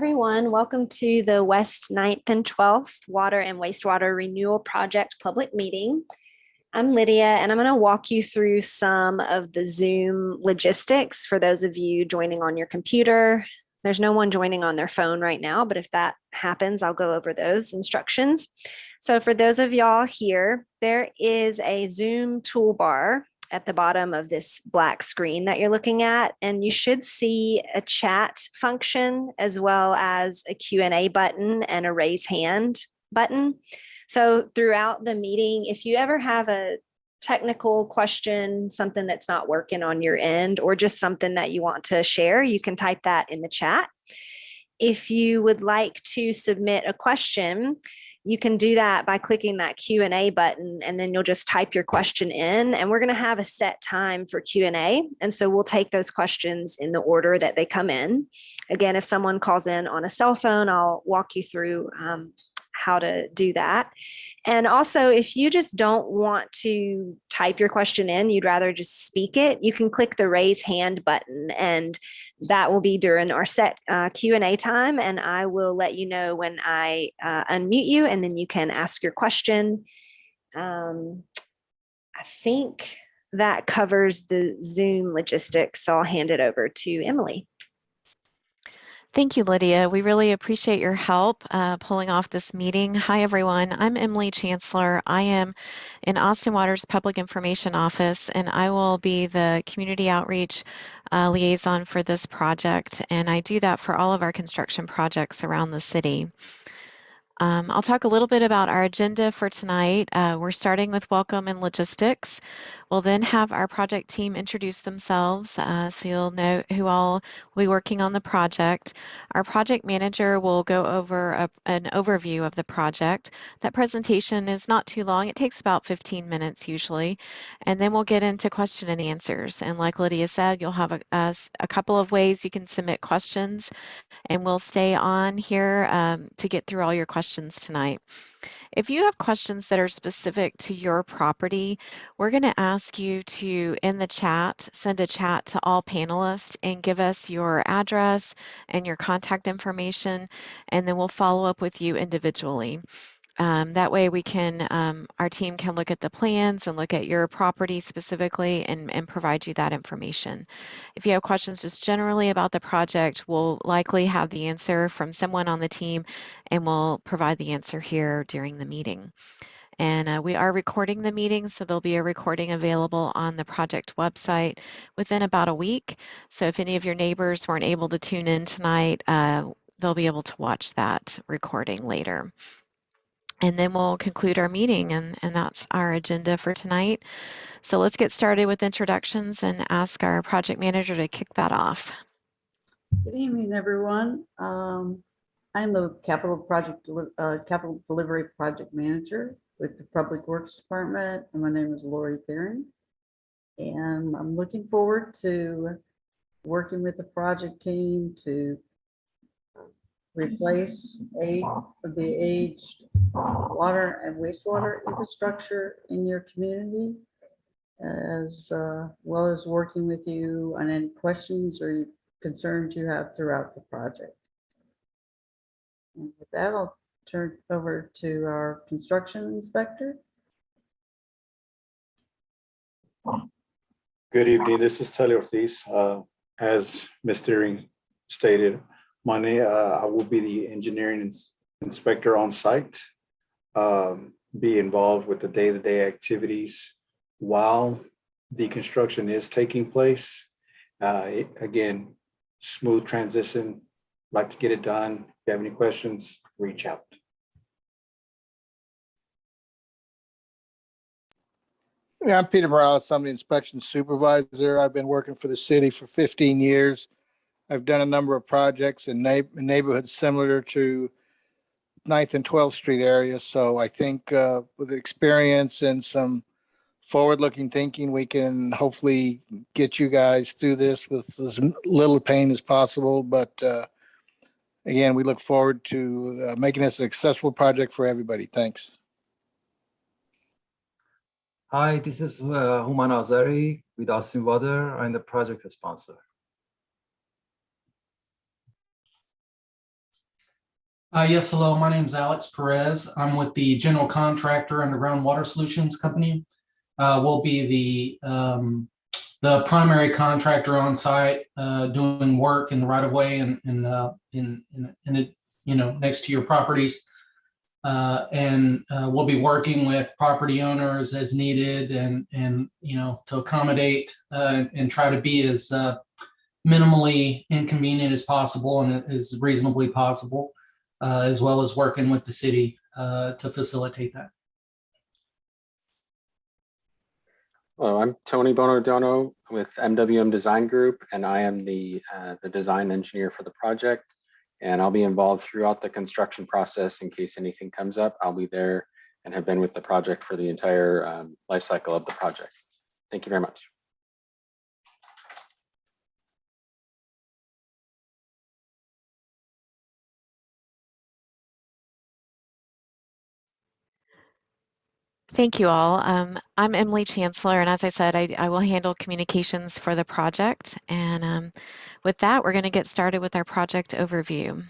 everyone. Welcome to the West 9th and 12th Water and Wastewater Renewal Project public meeting. I'm Lydia, and I'm going to walk you through some of the Zoom logistics for those of you joining on your computer. There's no one joining on their phone right now, but if that happens, I'll go over those instructions. So for those of y'all here, there is a Zoom toolbar at the bottom of this black screen that you're looking at, and you should see a chat function as well as a Q&A button and a raise hand button. So throughout the meeting, if you ever have a technical question, something that's not working on your end, or just something that you want to share, you can type that in the chat. If you would like to submit a question, you can do that by clicking that Q&A button, and then you'll just type your question in, and we're going to have a set time for Q&A. And so we'll take those questions in the order that they come in. Again, if someone calls in on a cell phone, I'll walk you through how to do that. And also, if you just don't want to type your question in, you'd rather just speak it, you can click the raise hand button, and that will be during our set Q&A time, and I will let you know when I unmute you, and then you can ask your question. I think that covers the Zoom logistics, so I'll hand it over to Emily. Thank you, Lydia. We really appreciate your help pulling off this meeting. Hi, everyone. I'm Emily Chancellor. I am in Austin Water's Public Information Office, and I will be the community outreach liaison for this project. And I do that for all of our construction projects around the city. I'll talk a little bit about our agenda for tonight. We're starting with welcome and logistics. We'll then have our project team introduce themselves, so you'll know who all will be working on the project. Our project manager will go over an overview of the project. That presentation is not too long. It takes about 15 minutes usually, and then we'll get into question and answers. And like Lydia said, you'll have a couple of ways you can submit questions, and we'll stay on here to get through all your questions tonight. If you have questions that are specific to your property, we're going to ask you to, in the chat, send a chat to all panelists and give us your address and your contact information, and then we'll follow up with you individually. That way we can, our team can look at the plans and look at your property specifically and provide you that information. If you have questions just generally about the project, we'll likely have the answer from someone on the team, and we'll provide the answer here during the meeting. And we are recording the meeting, so there'll be a recording available on the project website within about a week. So if any of your neighbors weren't able to tune in tonight, they'll be able to watch that recording later. And then we'll conclude our meeting, and that's our agenda for tonight. So let's get started with introductions and ask our project manager to kick that off. Good evening, everyone. I'm the capital delivery project manager with the Public Works Department, and my name is Lori Theron. And I'm looking forward to working with the project team to replace the aged water and wastewater infrastructure in your community, as well as working with you on any questions or concerns you have throughout the project. And with that, I'll turn it over to our construction inspector. Good evening, this is Telly Ortiz. As Mr. stated, I will be the engineering inspector on site, be involved with the day-to-day activities while the construction is taking place. Again, smooth transition, like to get it done. If you have any questions, reach out. Yeah, I'm Peter Morales. I'm the inspection supervisor. I've been working for the city for 15 years. I've done a number of projects in neighborhoods similar to 9th and 12th Street area. So I think with experience and some forward-looking thinking, we can hopefully get you guys through this with as little pain as possible. But again, we look forward to making this a successful project for everybody. Thanks. Hi, this is Human Azari with Austin Water. I'm the project sponsor. Yes, hello. My name is Alex Perez. I'm with the general contractor Underground Water Solutions Company. We'll be the primary contractor on site, doing work in the right of way and in it, next to your properties. We'll be working with property owners as needed and to accommodate and try to be as minimally inconvenient as possible and as reasonably possible, as well as working with the city to facilitate that. Hello, I'm Tony Bonardono with MWM Design Group, and I am the design engineer for the project. And I'll be involved throughout the construction process in case anything comes up. I'll be there and have been with the project for the entire life cycle of the project. Thank you very much. Thank you all. I'm Emily Chancellor, and as I said, I will handle communications for the project. And with that, we're going to get started with our project overview.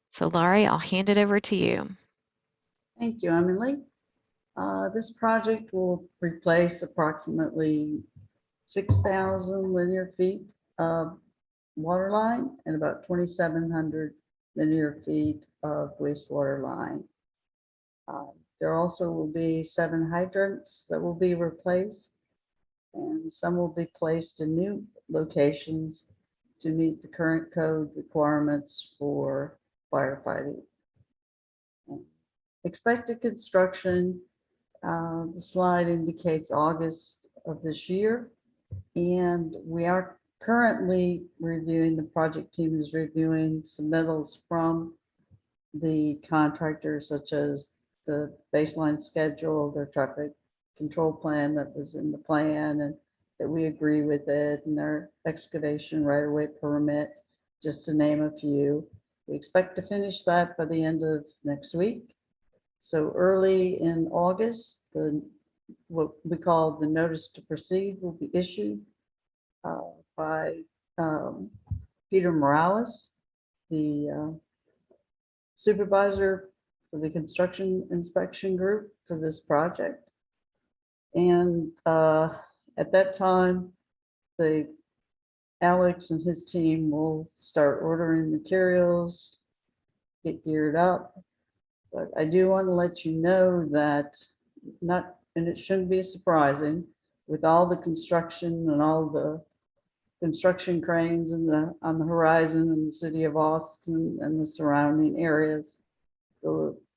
So Laurie, I'll hand it over to you. Thank you, Emily. This project will replace approximately 6,000 linear feet of water line and about 2,700 linear feet of wastewater line. There also will be 7 hydrants that will be replaced, and some will be placed in new locations to meet the current code requirements for firefighting. Expected construction, the slide indicates August of this year, and we are currently reviewing, the project team is reviewing submittals from the contractors, such as the baseline schedule, their traffic control plan that was in the plan and that we agree with it, and their excavation right-of-way permit, just to name a few. We expect to finish that by the end of next week. So early in August, what we call the notice to proceed will be issued by Peter Morales, the supervisor for the construction inspection group for this project. And at that time, Alex and his team will start ordering materials, get geared up. But I do want to let you know that and it shouldn't be surprising, with all the construction and all the construction cranes on the horizon in the city of Austin and the surrounding areas,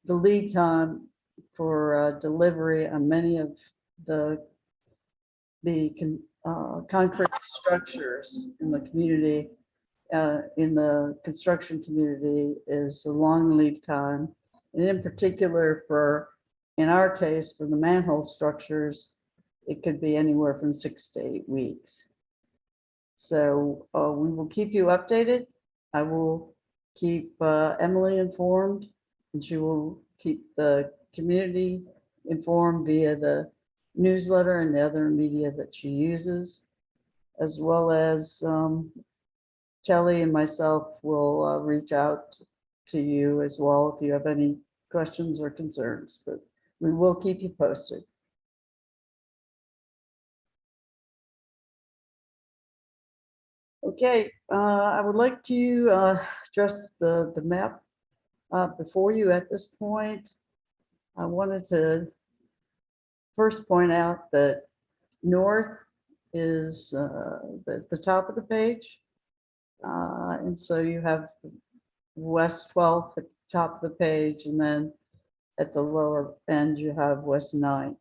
the lead time for delivery on many of the concrete structures in the community, in the construction community, is a long lead time. And in particular, in our case, for the manhole structures, it could be anywhere from 6 to 8 weeks. So we will keep you updated. I will keep Emily informed, and she will keep the community informed via the newsletter and the other media that she uses, as well as Kelly and myself will reach out to you as well if you have any questions or concerns, but we will keep you posted. Okay, I would like to address the map before you at this point. I wanted to first point out that north is the top of the page. And so you have West 12th at the top of the page, and then at the lower end you have West 9th.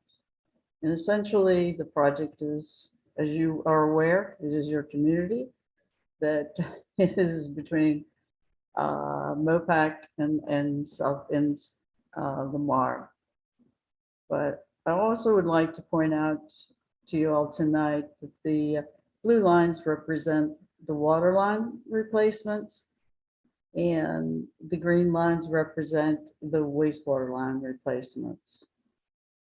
And essentially the project is, as you are aware, it is your community, that it is between Mopac and South and Lamar. But I also would like to point out to you all tonight that the blue lines represent the water line replacements, and the green lines represent the wastewater line replacements.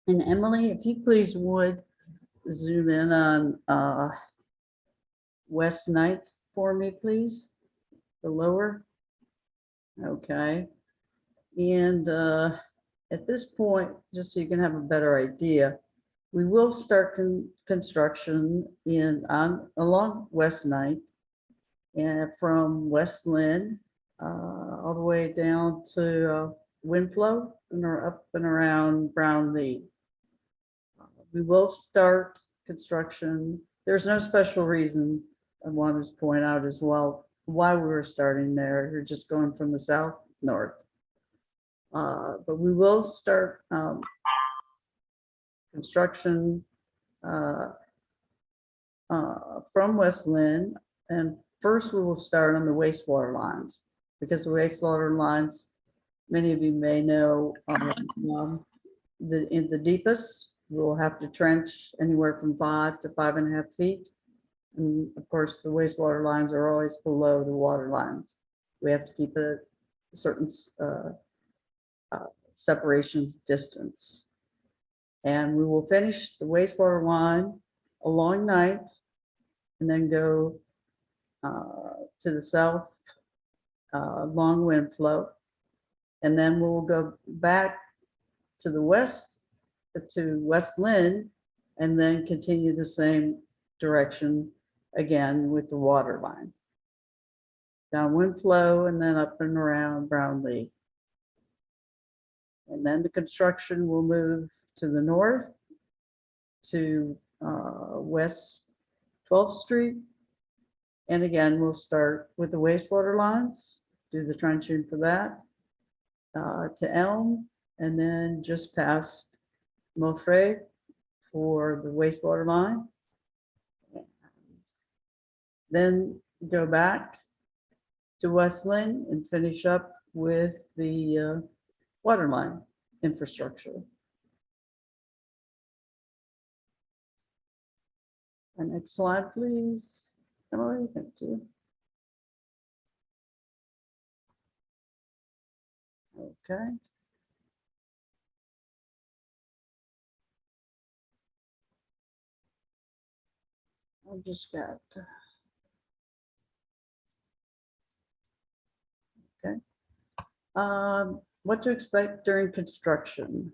And Emily, if you please would zoom in on West 9th for me, please, the lower. Okay, And at this point, just so you can have a better idea, we will start construction along West 9th and from West Lynn all the way down to Windflow and up and around Brownlee. We will start construction. There's no special reason I wanted to point out as well why we were starting there. You're just going from the south north. But we will start construction from West Lynn. And first we will start on the wastewater lines, because the wastewater lines, many of you may know, in the deepest, we'll have to trench anywhere from 5 to 5.5 feet. And of course, the wastewater lines are always below the water lines. We have to keep a certain separations distance. And we will finish the wastewater line along 9th and then go to the south along Windflow. And then we'll go back to the west, to West Lynn, and then continue the same direction again with the water line. Down Windflow and then up and around Brownlee. And then the construction will move to the north to West 12th Street. And again, we'll start with the wastewater lines, do the trenching for that, to Elm, and then just past Moffray for the wastewater line. Then go back to West Lynn and finish up with the water line infrastructure. And next slide, please. Emily, thank you. Okay. I've just got. Okay. What to expect during construction.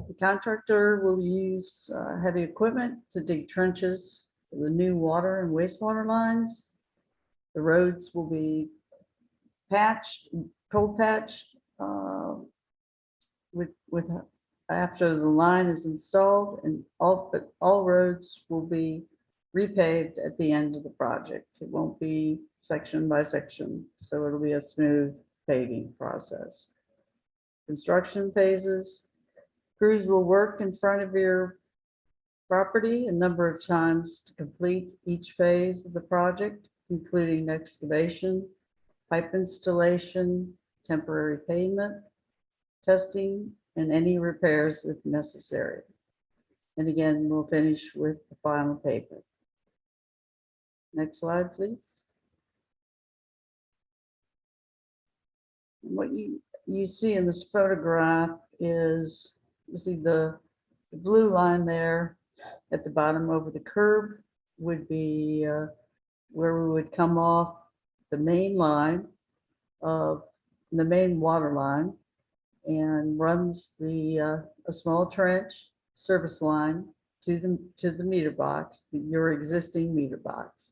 The contractor will use heavy equipment to dig trenches for the new water and wastewater lines. The roads will be patched, cold patched, with after the line is installed, and all roads will be repaved at the end of the project. It won't be section by section, so it'll be a smooth paving process. Construction phases. Crews will work in front of your property a number of times to complete each phase of the project, including excavation, pipe installation, temporary pavement, testing, and any repairs if necessary. And again, we'll finish with the final pavement. Next slide, please. And what you see in this photograph is, you see the blue line there at the bottom over the curb would be where we would come off the main line of the main water line, and runs a small trench service line to the meter box, your existing meter box.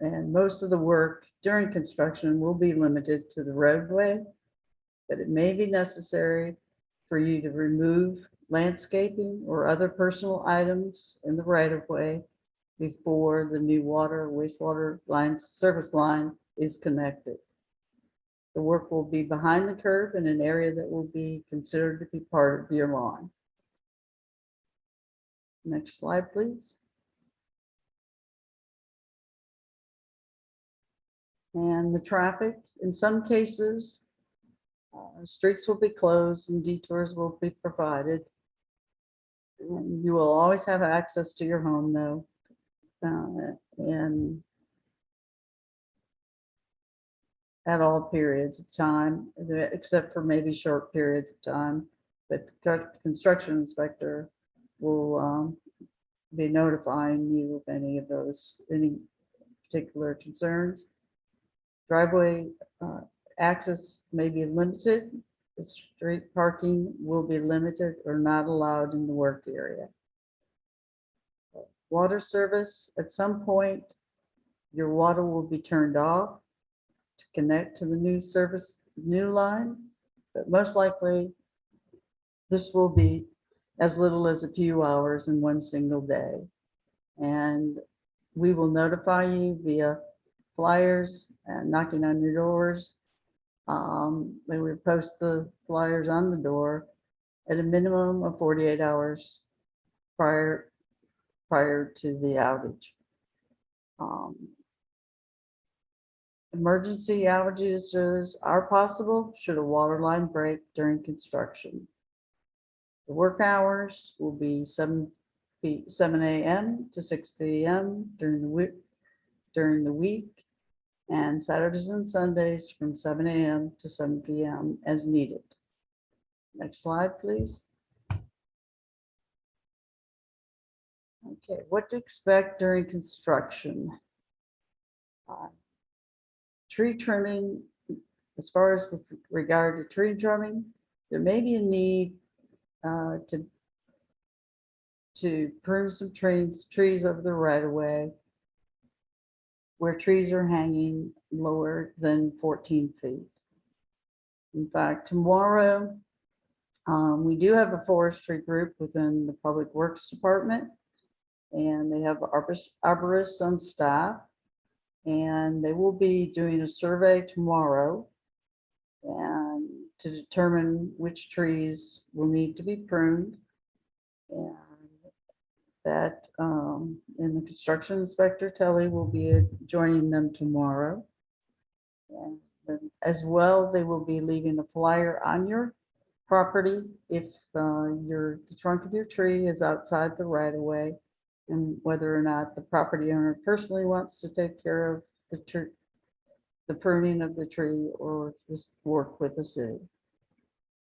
And most of the work during construction will be limited to the roadway, but it may be necessary for you to remove landscaping or other personal items in the right of way before the new water wastewater line service line is connected. The work will be behind the curb in an area that will be considered to be part of your lawn. Next slide, please. And the traffic, in some cases, streets will be closed and detours will be provided. And you will always have access to your home though. And at all periods of time, except for maybe short periods of time. But the construction inspector will be notifying you of any particular concerns. Driveway access may be limited. The street parking will be limited or not allowed in the work area. Water service, at some point, your water will be turned off to connect to the new line, but most likely this will be as little as a few hours in one single day. And we will notify you via flyers and knocking on your doors. When we post the flyers on the door at a minimum of 48 hours prior to the outage. Emergency outages are possible should a water line break during construction. The work hours will be 7 a.m. to 6 p.m. during the week, and Saturdays and Sundays from 7 a.m. to 7 p.m. as needed. Next slide, please. Okay, what to expect during construction? Tree trimming, as far as with regard to tree trimming, there may be a need to prune some trees over the right of way where trees are hanging lower than 14 feet. In fact, tomorrow, we do have a forestry group within the Public Works Department, and they have arborists on staff, and they will be doing a survey tomorrow and to determine which trees will need to be pruned. And that and the construction inspector, Telly, will be joining them tomorrow. And as well, they will be leaving a flyer on your property if the trunk of your tree is outside the right of way, and whether or not the property owner personally wants to take care of the pruning of the tree or just work with the city.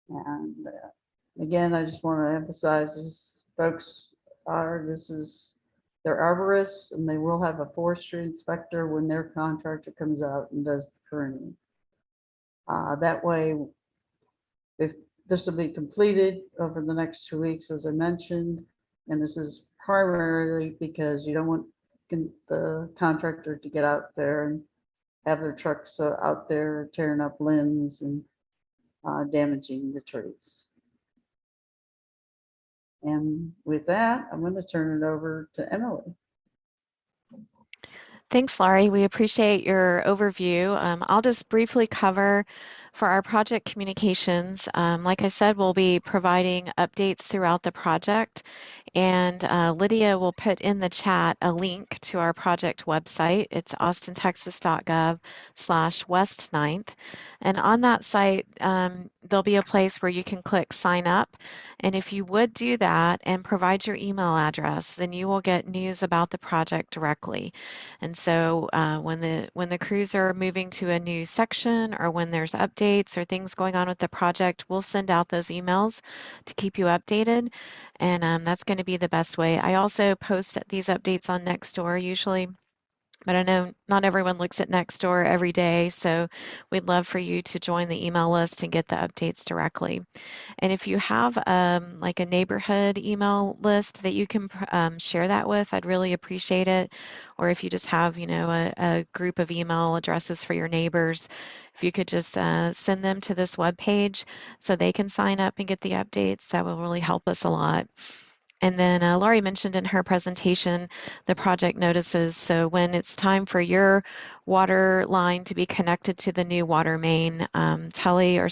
And again, I just want to emphasize these folks they're arborists, and they will have a forestry inspector when their contractor comes out and does the pruning. That way, if this will be completed over the next 2 weeks, as I mentioned, and this is primarily because you don't want the contractor to get out there and have their trucks out there tearing up limbs and damaging the trees. And with that, I'm going to turn it over to Emily. Thanks, Laurie. We appreciate your overview. I'll just briefly cover for our project communications. Like I said, we'll be providing updates throughout the project, and Lydia will put in the chat a link to our project website. It's austintexas.gov/West 9th. And on that site, there'll be a place where you can click sign up. And if you would do that and provide your email address, then you will get news about the project directly. And so when the crews are moving to a new section, or when there's updates or things going on with the project, we'll send out those emails to keep you updated. And that's going to be the best way. I also post these updates on Nextdoor usually, but I know not everyone looks at Nextdoor every day, so we'd love for you to join the email list and get the updates directly. And if you have like a neighborhood email list that you can share that with, I'd really appreciate it. Or if you just have, a group of email addresses for your neighbors, if you could just send them to this webpage so they can sign up and get the updates, that will really help us a lot. And then Laurie mentioned in her presentation the project notices. So when it's time for your water line to be connected to the new water main, Tully or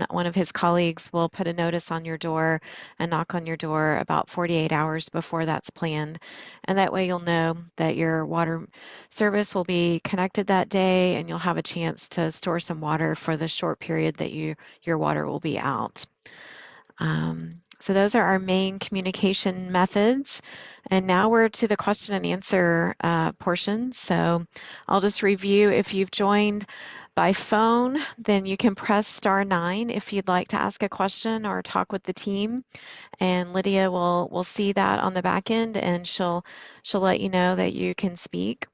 one of his colleagues will put a notice on your door and knock on your door about 48 hours before that's planned. And that way you'll know that your water service will be connected that day, and you'll have a chance to store some water for the short period that your water will be out. So those are our main communication methods. And now we're to the question and answer portion. So I'll just review. If you've joined by phone, then you can press *9 if you'd like to ask a question or talk with the team. And Lydia will see that on the back end, and she'll let you know that you can speak.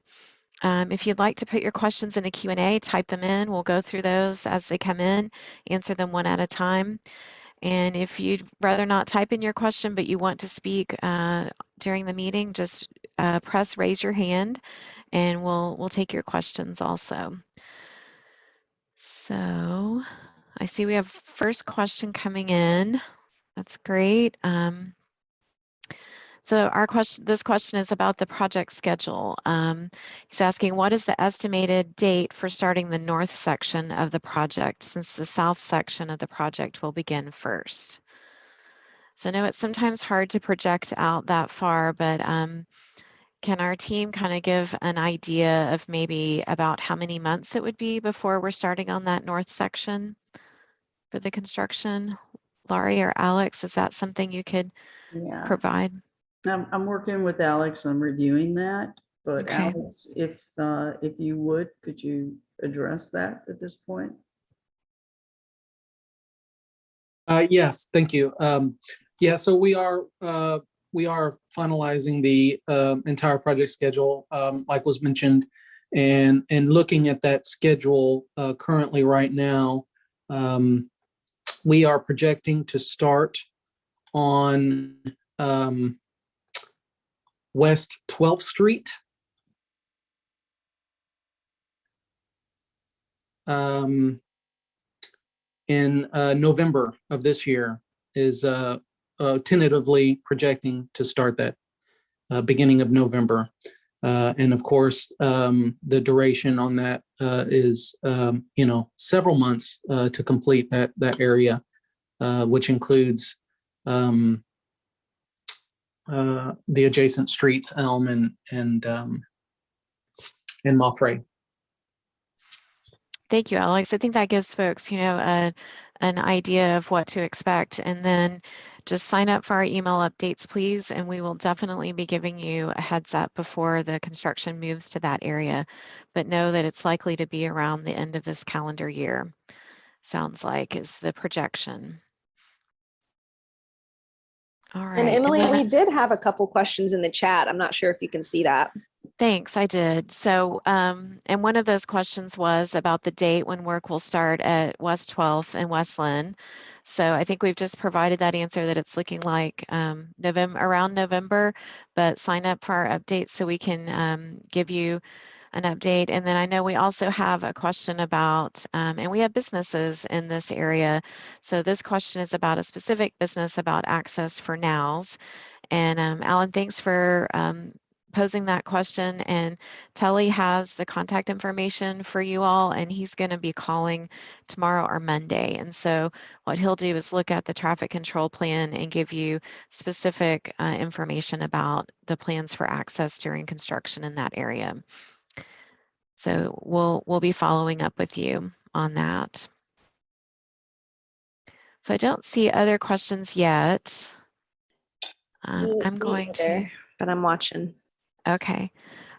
If you'd like to put your questions in the Q&A, type them in. We'll go through those as they come in, answer them one at a time. And if you'd rather not type in your question, but you want to speak during the meeting, just press raise your hand and we'll take your questions also. So I see we have first question coming in. That's great. So this question is about the project schedule. He's asking, what is the estimated date for starting the north section of the project, since the south section of the project will begin first? So I know it's sometimes hard to project out that far, but can our team kind of give an idea of maybe about how many months it would be before we're starting on that north section for the construction? Laurie or Alex, is that something you could Yeah, provide? I'm working with Alex. I'm reviewing that, but Okay. Alex, if you would, could you address that at this point? Yes, thank you. Yeah, so we are finalizing the entire project schedule, like was mentioned, and looking at that schedule currently right now, we are projecting to start on West 12th Street. In November of this year, is tentatively projecting to start that beginning of November. And of course, the duration on that is, several months to complete that area, which includes the adjacent streets, Elm and Moffray. Thank you, Alex. I think that gives folks, an idea of what to expect. And then just sign up for our email updates, please, and we will definitely be giving you a heads up before the construction moves to that area. But know that it's likely to be around the end of this calendar year, sounds like, is the projection. All right. And Emily, then we did have a couple questions in the chat. I'm not sure if you can see that. Thanks, I did. So, and one of those questions was about the date when work will start at West 12th and West Lynn. So I think we've just provided that answer, that it's looking like around November, but sign up for our updates so we can give you an update. And then I know we also have a question about, and we have businesses in this area. So this question is about a specific business about access for nows. And Alan, thanks for posing that question, and Tully has the contact information for you all, and he's going to be calling tomorrow or Monday. And so what he'll do is look at the traffic control plan and give you specific information about the plans for access during construction in that area. So we'll be following up with you on that. So I don't see other questions yet. I'm going to, but I'm watching. Okay.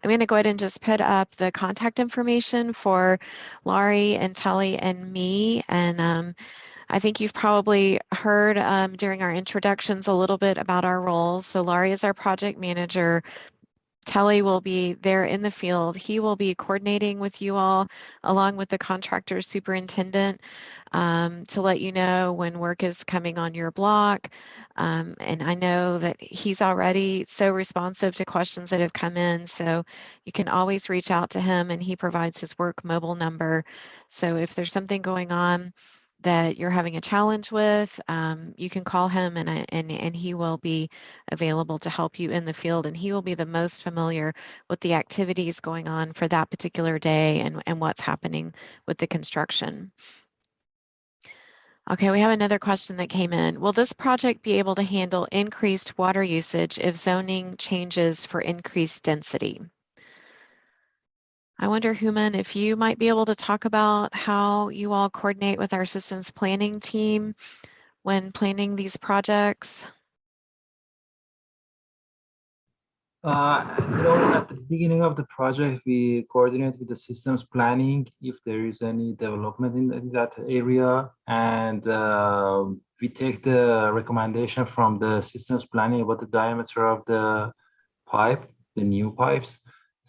I'm going to go ahead and just put up the contact information for Laurie and Tully and me. And I think you've probably heard during our introductions a little bit about our roles. So Laurie is our project manager. Tully will be there in the field. He will be coordinating with you all along with the contractor superintendent to let you know when work is coming on your block. And I know that he's already so responsive to questions that have come in. So you can always reach out to him, and he provides his work mobile number. So if there's something going on that you're having a challenge with, you can call him, and he will be available to help you in the field, and he will be the most familiar with the activities going on for that particular day and what's happening with the construction. Okay, we have another question that came in. Will this project be able to handle increased water usage if zoning changes for increased density? I wonder, Human, if you might be able to talk about how you all coordinate with our systems planning team when planning these projects. At the beginning of the project, we coordinate with the systems planning if there is any development in that area, and we take the recommendation from the systems planning about the diameter of the pipe, the new pipes.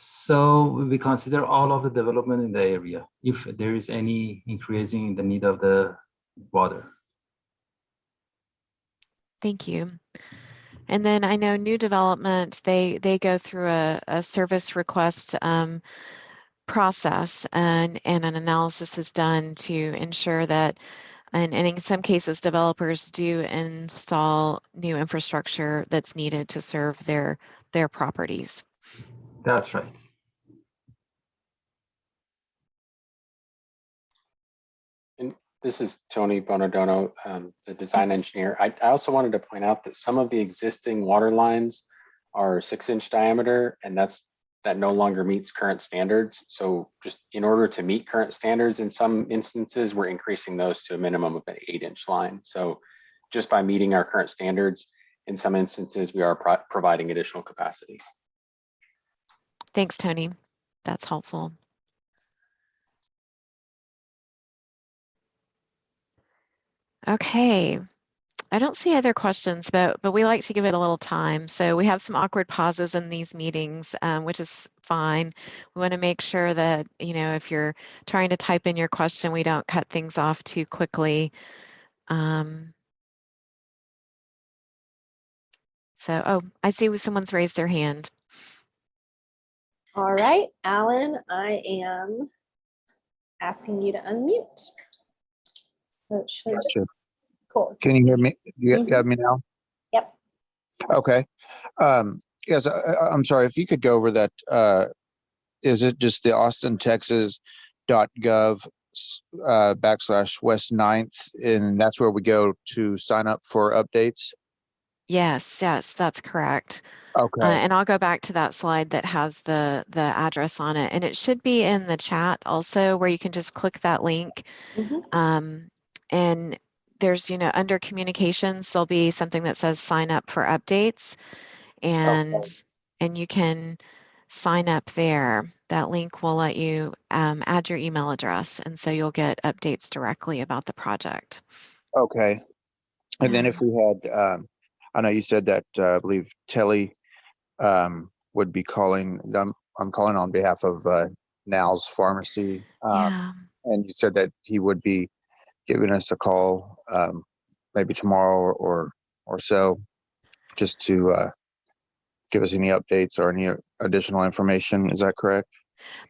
So we consider all of the development in the area if there is any increasing in the need of the water. Thank you. And then I know new development, they go through a service request process, and an analysis is done to ensure that, and in some cases, developers do install new infrastructure that's needed to serve their properties. That's right. And this is Tony Bonadono, the design engineer. I also wanted to point out that some of the existing water lines are 6-inch diameter, and that no longer meets current standards. So just in order to meet current standards, in some instances, we're increasing those to a minimum of an 8-inch line. So just by meeting our current standards, in some instances, we are providing additional capacity. Thanks, Tony. That's helpful. Okay. I don't see other questions, but we like to give it a little time. So we have some awkward pauses in these meetings, which is fine. We want to make sure that, if you're trying to type in your question, we don't cut things off too quickly. Oh, I see someone's raised their hand. All right, Alan, I am asking you to unmute. So it should. Gotcha. Cool. Can you hear me? You got me now? Yep. Okay. Yes, I'm sorry, if you could go over that. Is it just the austintexas.gov /West 9th, and that's where we go to sign up for updates? Yes, that's correct. Okay. And I'll go back to that slide that has the address on it, and it should be in the chat also, where you can just click that link. And there's, under communications, there'll be something that says sign up for updates, and you can sign up there. That link will let you add your email address, and so you'll get updates directly about the project. Okay. And then if we had, I know you said that I believe Telly would be calling. I'm calling on behalf of Now's Pharmacy. Yeah. And you said that he would be giving us a call maybe tomorrow or so, just to give us any updates or any additional information. Is that correct?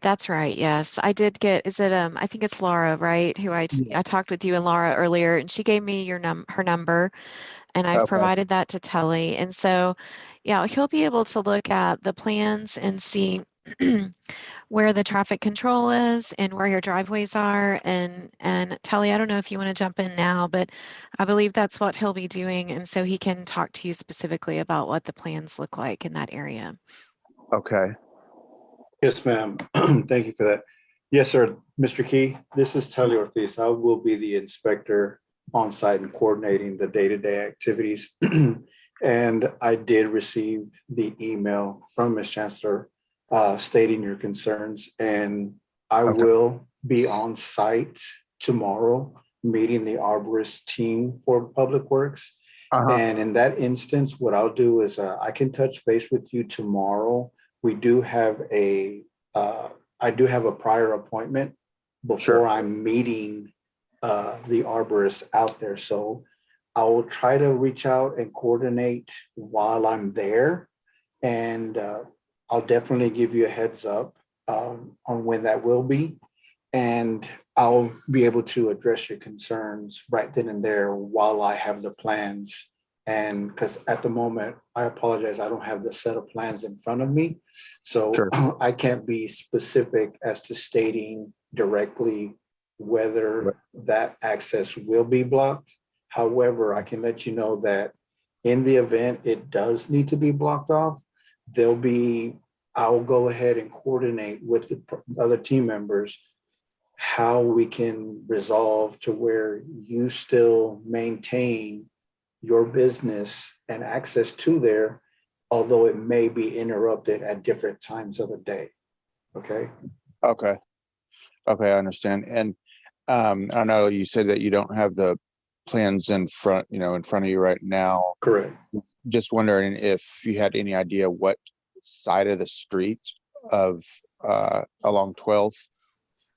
That's right. Yes, I did get. Is it? I think it's Laura, right? Who I talked with you and Laura earlier, and she gave me her number, and I've provided that to Telly. And so, yeah, he'll be able to look at the plans and see where the traffic control is and where your driveways are. And Telly, I don't know if you want to jump in now, but I believe that's what he'll be doing, and so he can talk to you specifically about what the plans look like in that area. Okay. Yes, ma'am. Thank you for that. Yes, sir. Mr. Key, this is Telly Ortiz. I will be the inspector on site and coordinating the day-to-day activities. And I did receive the email from Ms. Chancellor stating your concerns, and I will be on site tomorrow meeting the arborist team for Public Works. And in that instance, what I'll do is I can touch base with you tomorrow. We do have I do have a prior appointment before I'm meeting the arborist out there. So I will try to reach out and coordinate while I'm there. And I'll definitely give you a heads up on when that will be. And I'll be able to address your concerns right then and there while I have the plans. And because at the moment, I apologize, I don't have the set of plans in front of me. So I can't be specific as to stating directly whether that access will be blocked. However, I can let you know that in the event it does need to be blocked off, I'll go ahead and coordinate with the other team members how we can resolve to where you still maintain your business and access to there, although it may be interrupted at different times of the day. Okay. Okay. I understand. And I know you said that you don't have the plans in front of you right now. Correct. Just wondering if you had any idea what side of the street of along 12th.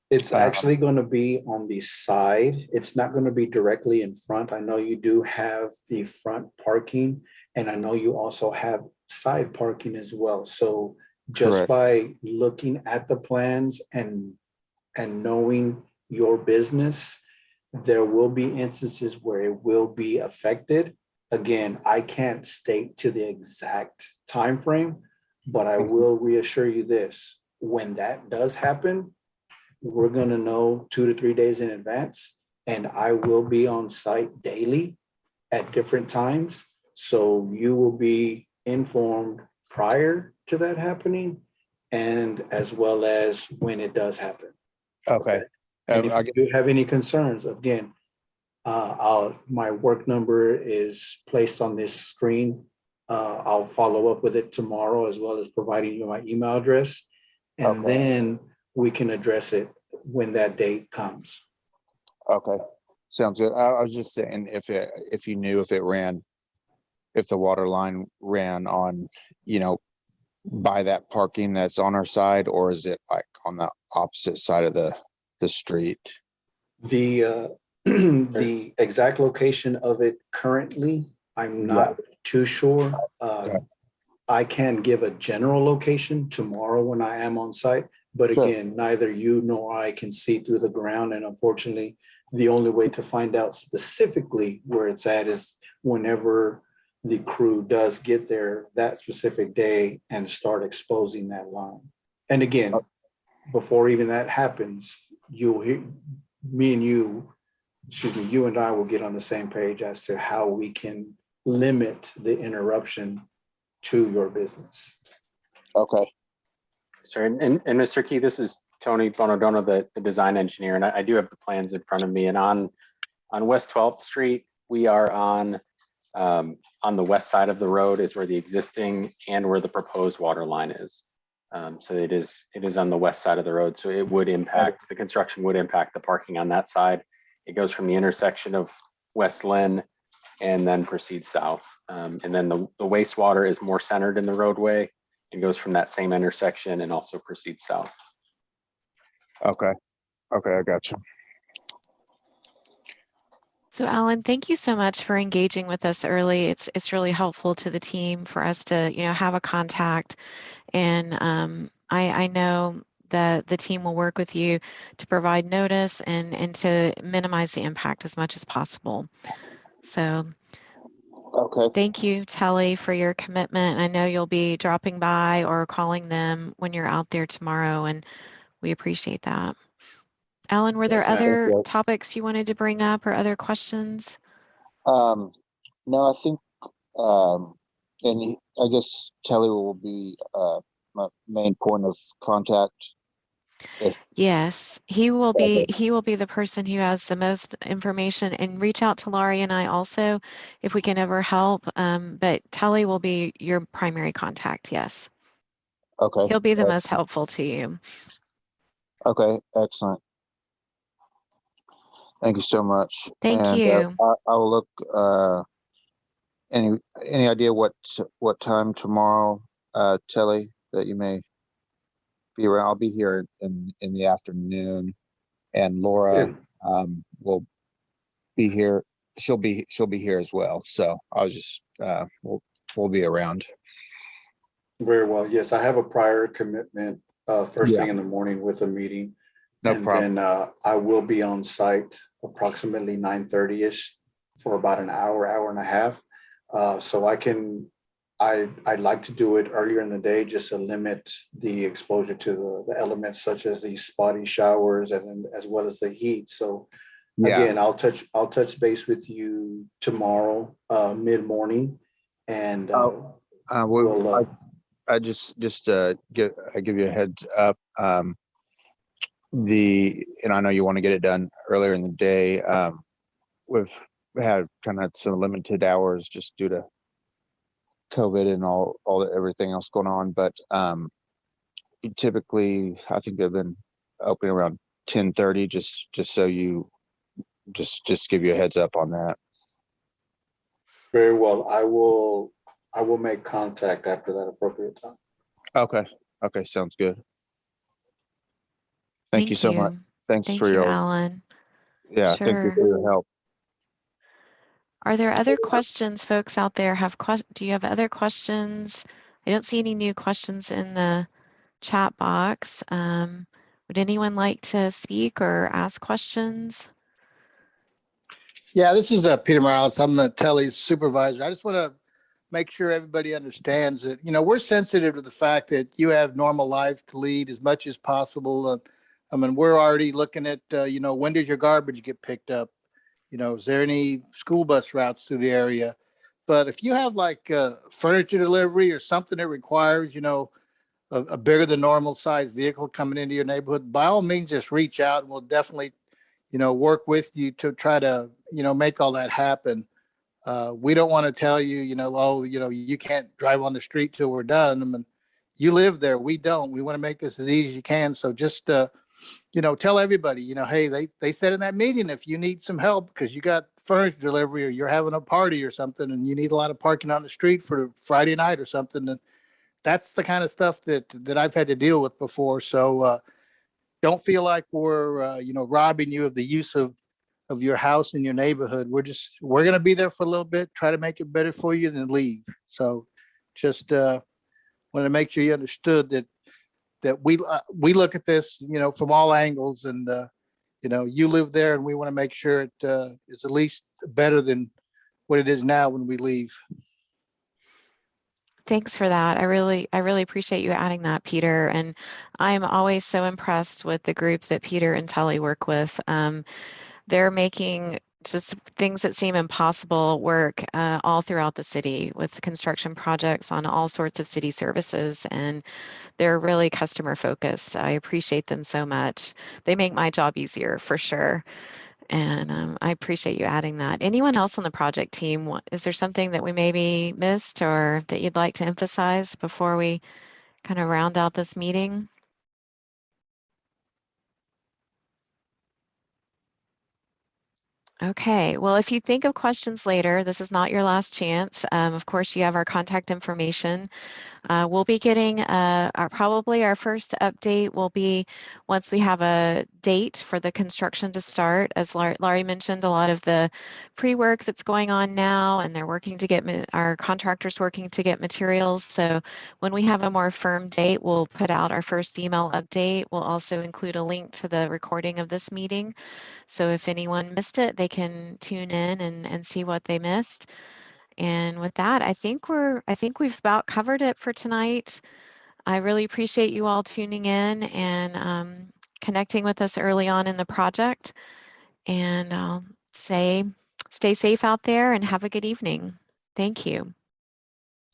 It's actually going to be on the side. It's not going to be directly in front. I know you do have the front parking, and I know you also have side parking as well. So just Correct. by looking at the plans and knowing your business, there will be instances where it will be affected. Again, I can't state to the exact time frame, but I will reassure you this: when that does happen, we're gonna know 2 to 3 days in advance, and I will be on site daily at different times. So you will be informed prior to that happening and as well as when it does happen. Okay. And if I you do have any concerns, again, my work number is placed on this screen. I'll follow up with it tomorrow as well as providing you my email address. And Okay. then we can address it when that date comes. Okay, sounds good. I was just saying if you knew if it ran, if the water line ran on, by that parking that's on our side, or is it like on the opposite side of the street? The the exact location of it currently, I'm not too sure. Okay. I can give a general location tomorrow when I am on site, but Sure. again, neither you nor I can see through the ground. And unfortunately, the only way to find out specifically where it's at is whenever the crew does get there that specific day and start exposing that line. And again, before even that happens, you'll hear you and I will get on the same page as to how we can limit the interruption to your business. Okay. Sir, and Mr. Key, this is Tony Bonadono, the design engineer, and I do have the plans in front of me. And on West 12th Street, we are on the west side of the road is where the existing and where the proposed water line is. So it is on the west side of the road. So it would impact, the construction would impact the parking on that side. It goes from the intersection of West Lynn and then proceeds south. And then the wastewater is more centered in the roadway and goes from that same intersection and also proceeds south. Okay. Okay, I got you. So Alan, thank you so much for engaging with us early. It's really helpful to the team for us to have a contact, and I know that the team will work with you to provide notice and to minimize the impact as much as possible. So Okay. thank you, Telly, for your commitment. I know you'll be dropping by or calling them when you're out there tomorrow, and we appreciate that. Alan, were there Yes, ma'am. other topics you wanted to bring up or other questions? No, I think, and I guess Telly will be my main point of contact. Yes, he will be the person who has the most information, and reach out to Laurie and I also if we can ever help. But Telly will be your primary contact. Yes. Okay. He'll be the most helpful to you. Okay, excellent. Thank you so much. Thank And, you. I will look. Any idea what time tomorrow, Telly, that you may be around? I'll be here in the afternoon, and Laura will be here. She'll be here as well. So I'll just we'll be around. Very well. Yes, I have a prior commitment first thing in the morning with a meeting. No and problem. then I will be on site approximately 9:30ish for about an hour and a half. So I'd like to do it earlier in the day just to limit the exposure to the elements such as the spotty showers and then as well as the heat. So again, I'll touch base with you tomorrow mid-morning, and I just give you a heads up. And I know you want to get it done earlier in the day. We've had kind of some limited hours just due to COVID and everything else going on. But typically, I think they've been opening around 10:30. Just so you just give you a heads up on that. very well. I will make contact after that appropriate time. Okay. Okay, sounds good. Thank you so much. Thanks Thank for you, your, Alan. yeah, thank you Sure. for your help. Are there other questions folks out there do you have other questions? I don't see any new questions in the chat box. Would anyone like to speak or ask questions? Yeah, this is Peter Morales. I'm the Telly's supervisor. I just want to make sure everybody understands that, we're sensitive to the fact that you have normal lives to lead as much as possible. I mean, we're already looking at, when does your garbage get picked up? Is there any school bus routes through the area? But if you have like furniture delivery or something that requires, a bigger than normal size vehicle coming into your neighborhood, by all means, just reach out and we'll definitely, work with you to try to, make all that happen. We don't want to tell you, oh, you can't drive on the street till we're done. I mean, you live there. We don't. We want to make this as easy as you can. So just, tell everybody, hey, they said in that meeting, if you need some help because you got furniture delivery or you're having a party or something and you need a lot of parking on the street for Friday night or something, then that's the kind of stuff that I've had to deal with before. So don't feel like we're, robbing you of the use of your house and your neighborhood. We're going to be there for a little bit, try to make it better for you and then leave. So just want to make sure you understood that we look at this, from all angles and, you live there and we want to make sure it is at least better than what it is now when we leave. Thanks for that. I really appreciate you adding that, Peter. And I'm always so impressed with the group that Peter and Tully work with. They're making just things that seem impossible work all throughout the city with construction projects on all sorts of city services. And they're really customer focused. I appreciate them so much. They make my job easier for sure. And I appreciate you adding that. Anyone else on the project team? Is there something that we maybe missed or that you'd like to emphasize before we kind of round out this meeting? Okay, well, if you think of questions later, this is not your last chance. Of course, you have our contact information. We'll be getting probably our first update will be once we have a date for the construction to start. As Laurie mentioned, a lot of the pre-work that's going on now, and they're working to get our contractors working to get materials. So when we have a more firm date, we'll put out our first email update. We'll also include a link to the recording of this meeting. So if anyone missed it, they can tune in and see what they missed. And with that, I think we've about covered it for tonight. I really appreciate you all tuning in and connecting with us early on in the project. And I'll say, stay safe out there and have a good evening. Thank you.